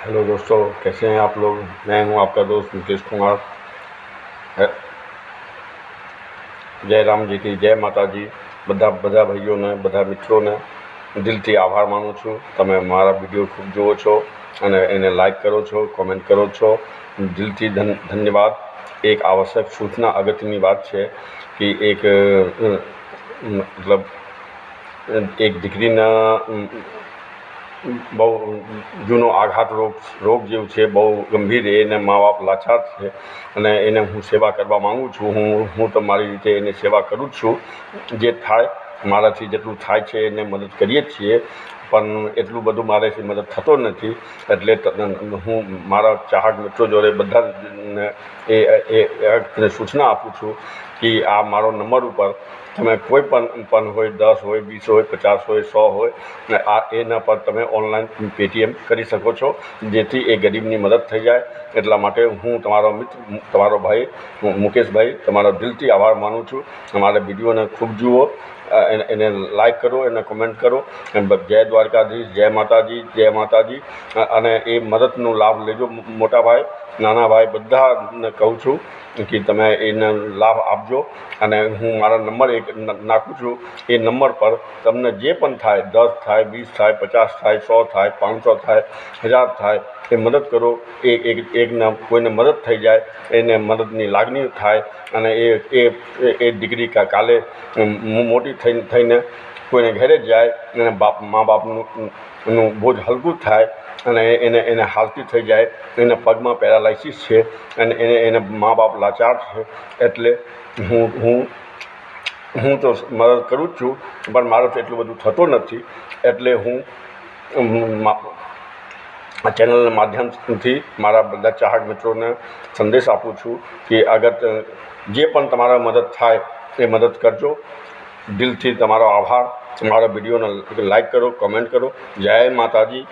Hello दोस्तों, कैसे हैं आप लोग। मैं हूं आपका दोस्त मुकेश कुमार। जय राम जी की जय माता जी। બધા ભાઈઓને, બધા મિત્રોને દિલથી આભાર માનું છું। તમે મારા વિડીયો ખૂબ જુઓ છો અને એને લાઈક કરો છો, કોમેન્ટ કરો છો। દિલથી ધન્યવાદ। એક આવશ્યક સૂચના અગત્યની વાત છે કે મતલબ એક દીકરીના બહુ જૂનો આઘાત રોગ જેવું છે, બહુ ગંભીર, એને મા બાપ લાચાર છે અને એને હું સેવા કરવા માગું છું। હું તમારી રીતે એની સેવા કરું જ છું। જે થાય મારાથી જેટલું થાય છે એને મદદ કરીએ જ છીએ, પણ એટલું બધું મારાથી મદદ થતો નથી। એટલે હું મારા ચાહક મિત્રો જોડે બધાને એ સૂચના આપું છું કે આ મારો નંબર ઉપર તમે કોઈ પણ હોય, 10 હોય, 20 હોય, 50 હોય, 100 હોય, એના પર તમે ઓનલાઈન પેટીએમ કરી શકો છો, જેથી એ ગરીબની મદદ થઈ જાય। એટલા માટે હું તમારો મિત્ર, તમારો ભાઈ મુકેશભાઈ તમારો દિલથી આભાર માનું છું। અમારા વિડીયોને ખૂબ જુઓ, એને લાઈક કરો, એને કોમેન્ટ કરો। જય દ્વારકાધીશ, જય માતાજી, જય માતાજી। અને એ મદદનો લાભ લેજો। મોટા ભાઈ, નાના ભાઈ બધાને કહું છું કે તમે એને લાભ આપજો। અને હું મારા નંબર એક નાખું છું। એ નંબર પર તમને જે પણ થાય, 10 થાય, 20 થાય, 50 થાય, 100 થાય, 500 થાય, 1000 થાય, એ મદદ કરો। એકના કોઈને મદદ થઈ જાય, એને મદદની લાગણી થાય અને એ દીકરી કાલે મોટી થઈને કોઈને ઘરે જાય અને મા બાપનું બોજ હલકું થાય અને એને હાલતી થઈ જાય। એને પગમાં પેરાલાઇસિસ છે અને એને મા બાપ લાચાર છે। એટલે હું તો મદદ કરું જ છું, પણ મારાથી એટલું બધું થતું નથી। એટલે હું આ ચેનલના માધ્યમથી મારા બધા ચાહક મિત્રોને સંદેશ આપું છું કે અગર જે પણ તમારા મદદ થાય એ મદદ કરજો। દિલથી તમારો આભાર। મારા વિડીયોને લાઈક કરો, કોમેન્ટ કરો। જય માતાજી,